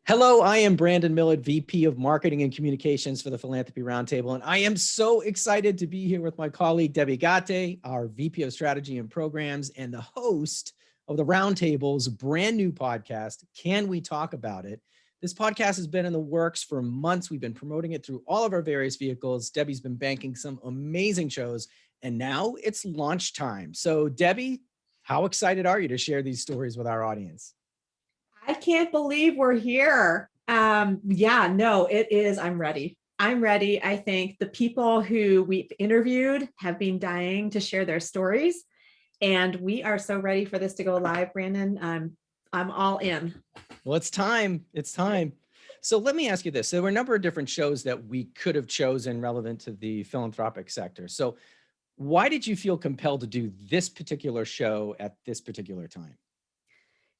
Hello, I am Brandon Millett, VP of Marketing and Communications for the Philanthropy Roundtable, and I am so excited to be here with my colleague, Debi Ghate, our VP of Strategy and Programs, and the host of the Roundtable's brand new podcast, Can We Talk About It? This podcast has been in the works for months. We've been promoting it through all of our various vehicles. Debi's been banking some amazing shows, and now it's launch time. So, Debi, how excited are you to share these stories with our audience? I can't believe we're here. It is. I'm ready. I'm ready. I think the people who we've interviewed have been dying to share their stories, and we are so ready for this to go live, Brandon. I'm all in. Well, it's time. It's time. So let me ask you this. There were a number of different shows that we could have chosen relevant to the philanthropic sector. So why did you feel compelled to do this particular show at this particular time?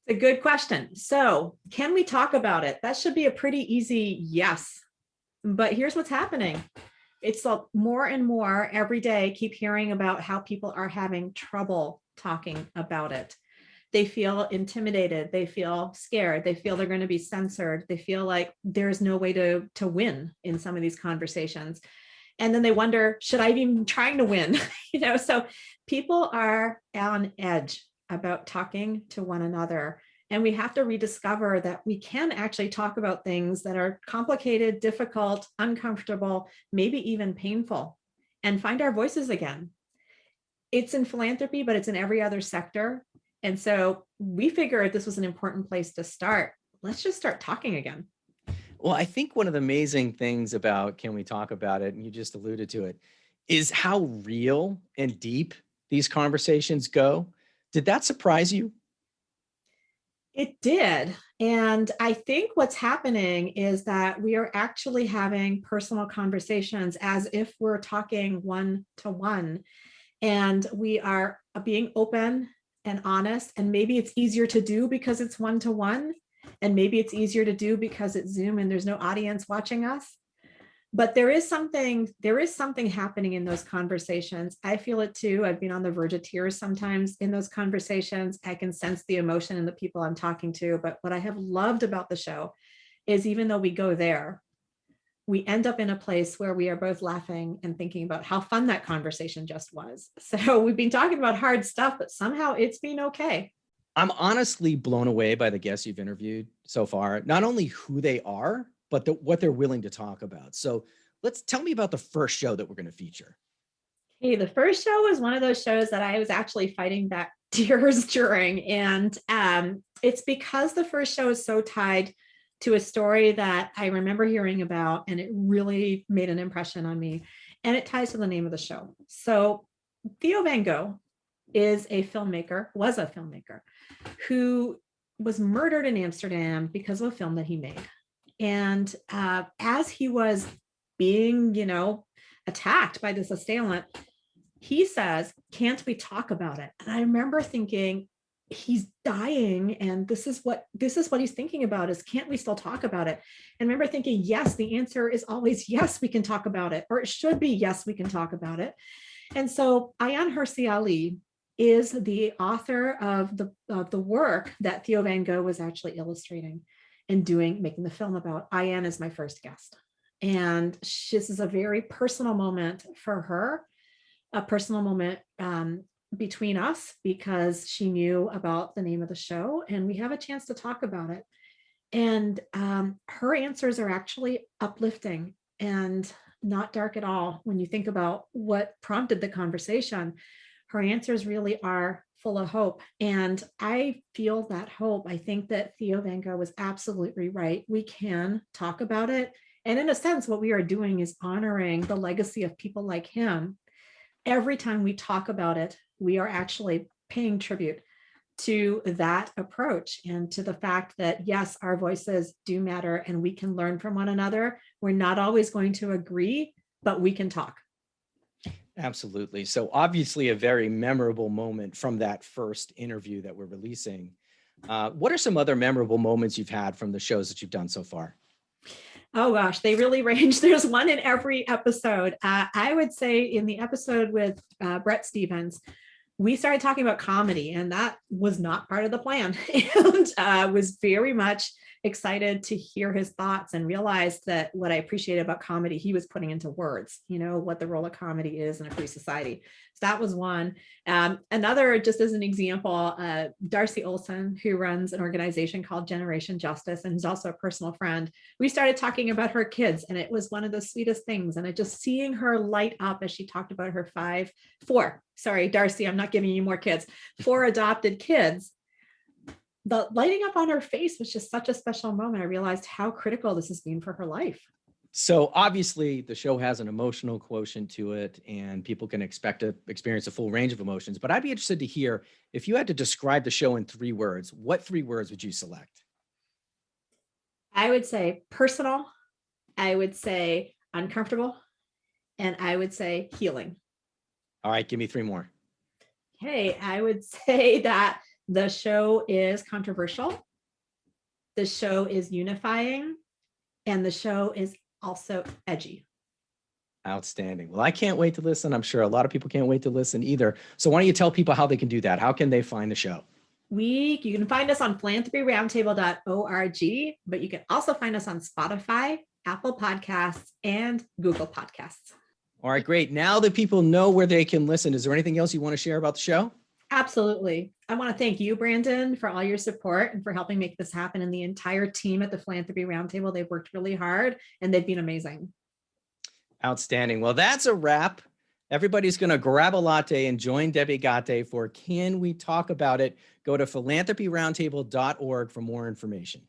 It's a good question. So can we talk about it? That should be a pretty easy yes. But here's what's happening. It's more and more every day, keep hearing about how people are having trouble talking about it. They feel intimidated. They feel scared. They feel they're going to be censored. They feel like there's no way to win in some of these conversations. And then they wonder, should I even be trying to win? So people are on edge about talking to one another. And we have to rediscover that we can actually talk about things that are complicated, difficult, uncomfortable, maybe even painful, and find our voices again. It's in philanthropy, but it's in every other sector. And so we figured this was an important place to start. Let's just start talking again. Well, I think one of the amazing things about Can We Talk About It, and you just alluded to it, is how real and deep these conversations go. Did that surprise you? It did. And I think what's happening is that we are actually having personal conversations as if we're talking one to one. And we are being open and honest. And maybe it's easier to do because it's one to one. And maybe it's easier to do because it's Zoom and there's no audience watching us. But there is something happening in those conversations. I feel it too. I've been on the verge of tears sometimes in those conversations. I can sense the emotion in the people I'm talking to. But what I have loved about the show is even though we go there, we end up in a place where we are both laughing and thinking about how fun that conversation just was. So we've been talking about hard stuff, but somehow it's been okay. I'm honestly blown away by the guests you've interviewed so far, not only who they are, but what they're willing to talk about. So tell me about the first show that we're going to feature. Hey, the first show was one of those shows that I was actually fighting back tears during. And it's because the first show is so tied to a story that I remember hearing about, and it really made an impression on me. And it ties to the name of the show. So Theo Van Gogh was a filmmaker who was murdered in Amsterdam because of a film that he made. And as he was being, attacked by this assailant, he says, can't we talk about it? And I remember thinking, he's dying. And this is what he's thinking about is, can't we still talk about it? And I remember thinking, yes, the answer is always, yes, we can talk about it. Or it should be, yes, we can talk about it. And so Ayaan Hirsi Ali is the author of the work that Theo Van Gogh was actually illustrating and making the film about. Ayaan is my first guest. And this is a very personal moment for her, a personal moment between us, because she knew about the name of the show and we have a chance to talk about it. And her answers are actually uplifting and not dark at all. When you think about what prompted the conversation, her answers really are full of hope. And I feel that hope. I think that Theo Van Gogh was absolutely right. We can talk about it. And in a sense, what we are doing is honoring the legacy of people like him. Every time we talk about it, we are actually paying tribute to that approach and to the fact that, yes, our voices do matter and we can learn from one another. We're not always going to agree, but we can talk. Absolutely. So obviously a very memorable moment from that first interview that we're releasing. What are some other memorable moments you've had from the shows that you've done so far? Oh gosh, they really range. There's one in every episode. I would say in the episode with Bret Stephens, we started talking about comedy, and that was not part of the plan, and was very much excited to hear his thoughts and realized that what I appreciated about comedy, he was putting into words, what the role of comedy is in a free society. So that was one. Another, just as an example, Darcy Olson, who runs an organization called Generation Justice and is also a personal friend, we started talking about her kids, and it was one of the sweetest things. And just seeing her light up as she talked about her four, sorry, Darcy, I'm not giving you more kids, 4 adopted kids. The lighting up on her face was just such a special moment. I realized how critical this has been for her life. So obviously the show has an emotional quotient to it, and people can expect to experience a full range of emotions. But I'd be interested to hear, if you had to describe the show in 3 words, what 3 words would you select? I would say personal, I would say uncomfortable, and I would say healing. All right, give me 3 more. Okay, I would say that the show is controversial, the show is unifying, and the show is also edgy. Outstanding. Well, I can't wait to listen. I'm sure a lot of people can't wait to listen either. So why don't you tell people how they can do that? How can they find the show? You can find us on philanthropyroundtable.org, but you can also find us on Spotify, Apple Podcasts, and Google Podcasts. All right, great. Now that people know where they can listen, is there anything else you want to share about the show? Absolutely. I want to thank you, Brandon, for all your support and for helping make this happen, and the entire team at the Philanthropy Roundtable. They've worked really hard and they've been amazing. Outstanding. Well, that's a wrap. Everybody's going to grab a latte and join Debi Ghate for Can We Talk About It? Go to philanthropyroundtable.org for more information.